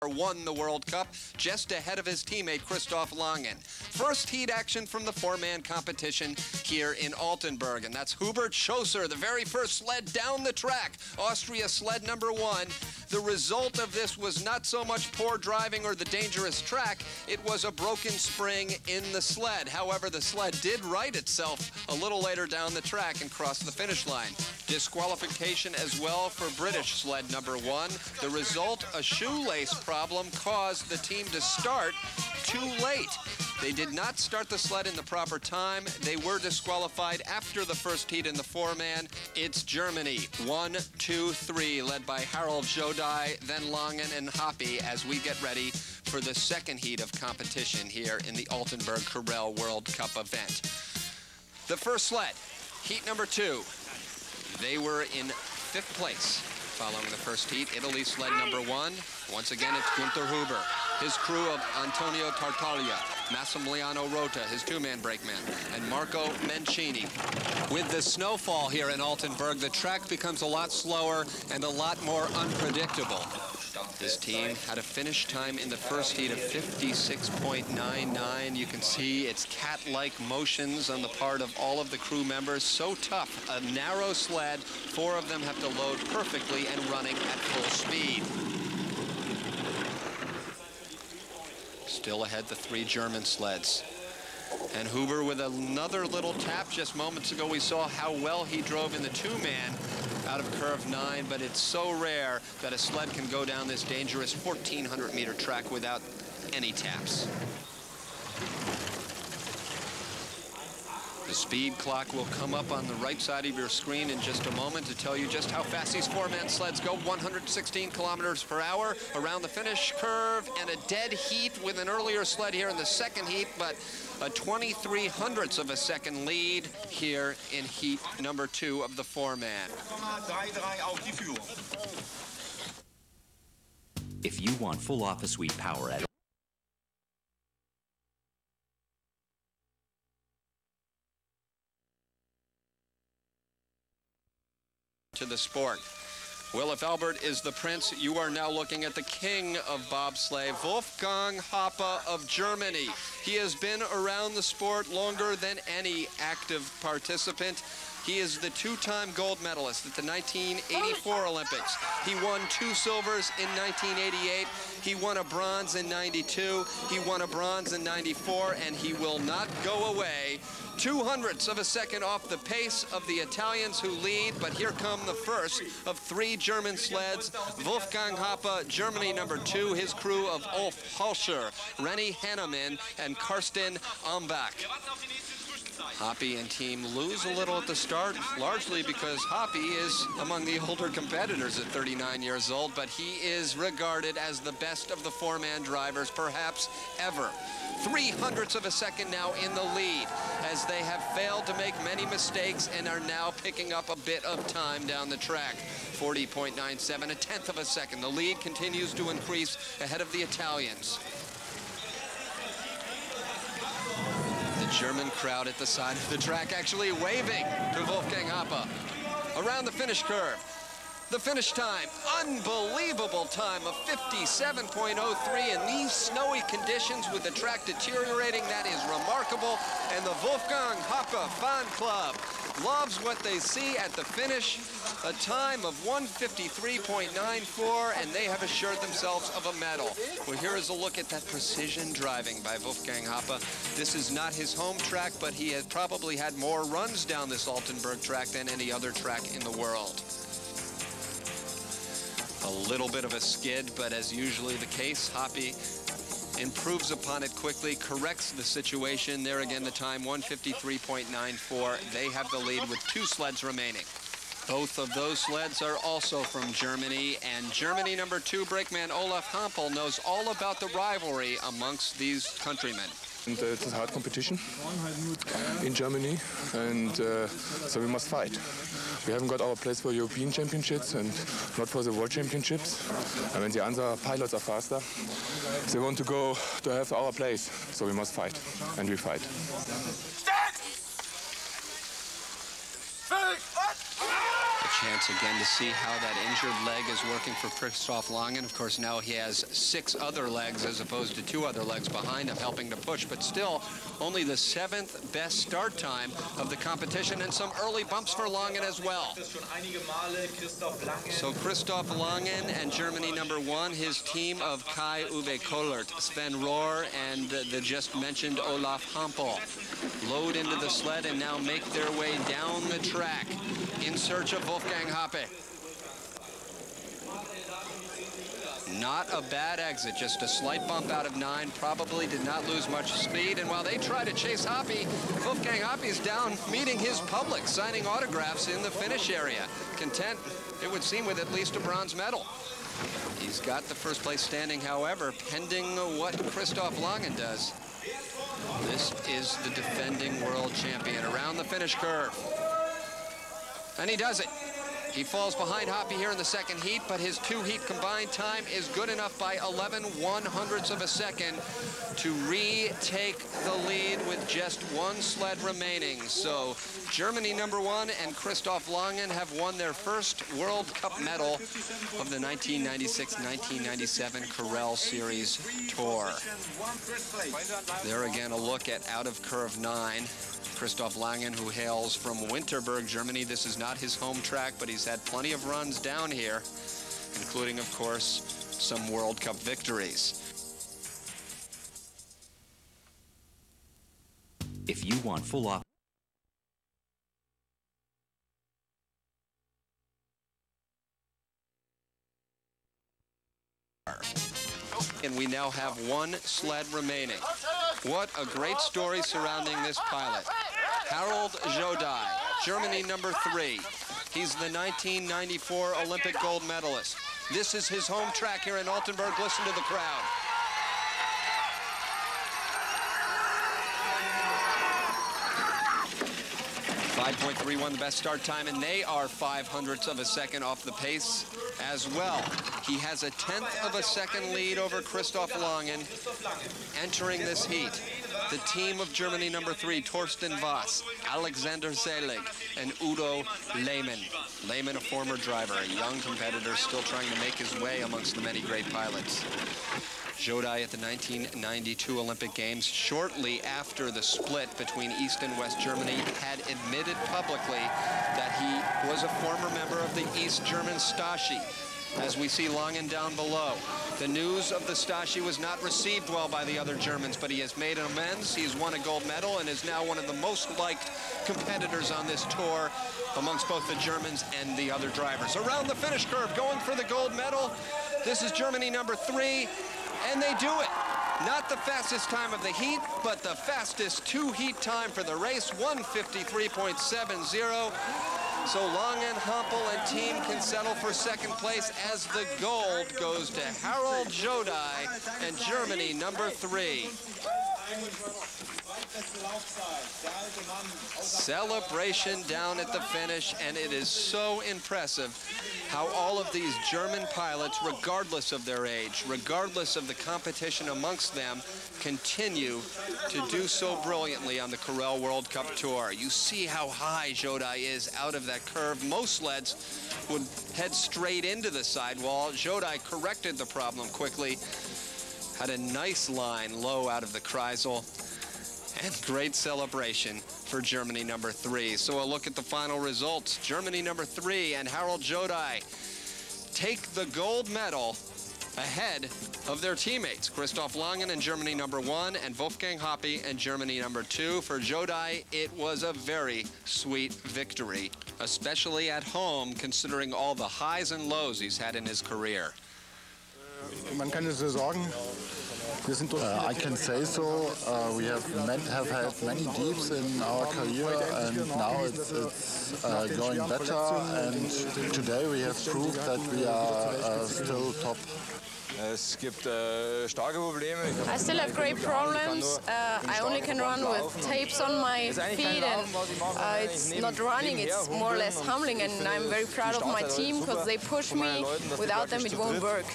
won the World Cup just ahead of his teammate Christoph Langen. First heat action from the four-man competition here in Altenberg, and that's Hubert Schoesser, the very first sled down the track, Austria sled number 1. The result of this was not so much poor driving or the dangerous track, it was a broken spring in the sled. However, the sled did right itself a little later down the track and crossed the finish line. Disqualification as well for British sled number 1. The result, a shoelace problem caused the team to start too late. They did not start the sled in the proper time. They were disqualified after the first heat in the four-man. It's Germany, 1, 2, 3, led by Harald Jodai, then Langen and Hoppe as we get ready for the second heat of competition here in the Altenberg Carrel World Cup event. The first sled, heat number 2. They were in 5th place following the first heat. Italy sled number 1. Once again, it's Günther Huber. His crew of Antonio Tartaglia, Massimiliano Rota, his two-man brakeman, and Marco Mencini. With the snowfall here in Altenberg, the track becomes a lot slower and a lot more unpredictable. This team had a finish time in the first heat of 56.99. You can see its cat-like motions on the part of all of the crew members. So tough, a narrow sled. 4 of them have to load perfectly and running at full speed. Still ahead, the 3 German sleds. And Huber with another little tap. Just moments ago, we saw how well he drove in the two-man out of curve 9, but it's so rare that a sled can go down this dangerous 1,400-meter track without any taps. The speed clock will come up on the right side of your screen in just a moment to tell you just how fast these four-man sleds go. 116 kilometers per hour around the finish curve, and a dead heat with an earlier sled here in the second heat, but a 23/100ths of a second lead here in heat number 2 of the four-man. If you want full office suite power at to the sport. Well, if Albert is the prince, you are now looking at the king of bobsleigh, Wolfgang Hoppe of Germany. He has been around the sport longer than any active participant. He is the 2-time gold medalist at the 1984 Olympics. He won 2 silvers in 1988. He won a bronze in 92. He won a bronze in 94, and he will not go away. 2/100ths of a second off the pace of the Italians who lead, but here come the first of 3 German sleds. Wolfgang Hoppe, Germany number 2, his crew of Ulf Halscher, Renny Hannemann, and Karsten Ambach. Hoppe and team lose a little at the start, largely because Hoppe is among the older competitors at 39 years old, but he is regarded as the best of the four-man drivers, perhaps ever. 3/100ths of a second now in the lead, as they have failed to make many mistakes and are now picking up a bit of time down the track. 40.97, a 1/10 of a second. The lead continues to increase ahead of the Italians. German crowd at the side of the track actually waving to Wolfgang Hoppe. Around the finish curve, the finish time, unbelievable time of 57.03 in these snowy conditions with the track deteriorating. That is remarkable, and the Wolfgang Hoppe fan club loves what they see at the finish. A time of 1:53.94, and they have assured themselves of a medal. Well, here is a look at that precision driving by Wolfgang Hoppe. This is not his home track, but he has probably had more runs down this Altenberg track than any other track in the world. A little bit of a skid, but as usually the case, Hoppe improves upon it quickly, corrects the situation. There again, the time, 1:53.94. They have the lead with 2 sleds remaining. Both of those sleds are also from Germany, and Germany number 2 brakeman Olaf Hampel knows all about the rivalry amongst these countrymen. And it's a hard competition in Germany, and so we must fight. We haven't got our place for European Championships and not for the World Championships. And when the other pilots are faster, they want to go to have our place. So we must fight, and we fight. Chance again to see how that injured leg is working for Christoph Langen. Of course, now he has 6 other legs as opposed to 2 other legs behind him helping to push, but still only the 7th best start time of the competition, and some early bumps for Langen as well. So Christoph Langen and Germany number 1, his team of Kai-Uwe Kollert, Sven Rohr, and the just mentioned Olaf Hampel load into the sled and now make their way down the track in search of Wolfgang Hoppe. Not a bad exit, just a slight bump out of 9, probably did not lose much speed, and while they try to chase Hoppe, Wolfgang Hoppe is down meeting his public, signing autographs in the finish area. Content, it would seem, with at least a bronze medal. He's got the first place standing, however, pending what Christoph Langen does. This is the defending world champion around the finish curve. And he does it. He falls behind Hoppe here in the second heat, but his 2-heat combined time is good enough by 11/100ths of a second to retake the lead with just 1 sled remaining. So Germany number 1 and Christoph Langen have won their first World Cup medal of the 1996-1997 Corel Series Tour. There again a look at out of curve 9. Christoph Langen, who hails from Winterberg, Germany. This is not his home track, but he's had plenty of runs down here, including, of course, some World Cup victories. If you want full off. And we now have 1 sled remaining. What a great story surrounding this pilot. Harald Jodai, Germany number 3. He's the 1994 Olympic gold medalist. This is his home track here in Altenberg. Listen to the crowd. .31 the best start time, and they are 0.05 of a second off the pace as well. He has a 1/10 of a second lead over Christoph Langen entering this heat. The team of Germany number 3, Torsten Voss, Alexander Selig, and Udo Lehmann. Lehmann, a former driver, a young competitor still trying to make his way amongst the many great pilots. Jodai at the 1992 Olympic Games, shortly after the split between East and West Germany, had admitted publicly that he was a former member of the East German Stasi. As we see Langen down below, the news of the Stasi was not received well by the other Germans, but he has made an amends. He's won a gold medal and is now one of the most liked competitors on this tour amongst both the Germans and the other drivers. Around the finish curve, going for the gold medal. This is Germany number 3. And they do it. Not the fastest time of the heat, but the fastest 2-heat time for the race, 1:53.70. So Langen, Hampel, and team can settle for second place as the gold goes to Harald Jodai and Germany number 3. Celebration down at the finish, and it is so impressive how all of these German pilots, regardless of their age, regardless of the competition amongst them, continue to do so brilliantly on the Corel World Cup Tour. You see how high Jodai is out of that curve. Most sleds would head straight into the sidewall. Jodai corrected the problem quickly, had a nice line low out of the Kreisel, and great celebration for Germany number 3. So a look at the final results. Germany number 3 and Harald Jodai take the gold medal ahead of their teammates, Christoph Langen and Germany number 1 and Wolfgang Hoppe and Germany number 2. For Jodai, it was a very sweet victory, especially at home, considering all the highs and lows he's had in his career. Man kann es so sagen. I can say so. We have had many deeps in our career, and now it's going better. And today we have proved that we are still top. I still have great problems. I only can run with tapes on my feet, and it's not running, it's more or less humbling, and I'm very proud of my team because they push me. Without them, it won't work.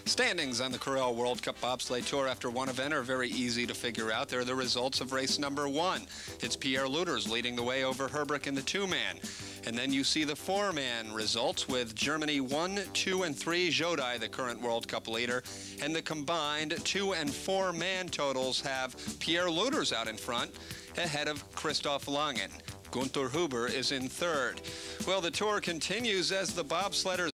Standings on the Corel World Cup Bobsleigh Tour after one event are very easy to figure out. They're the results of race number 1. It's Pierre Luters leading the way over Herbrick in the 2-man. And then you see the four-man results with Germany 1, 2, and 3, Jodai, the current World Cup leader. And the combined 2- and 4-man totals have Pierre Luters out in front, ahead of Christoph Langen. Gunther Huber is in third. Well, the tour continues as the bobsledders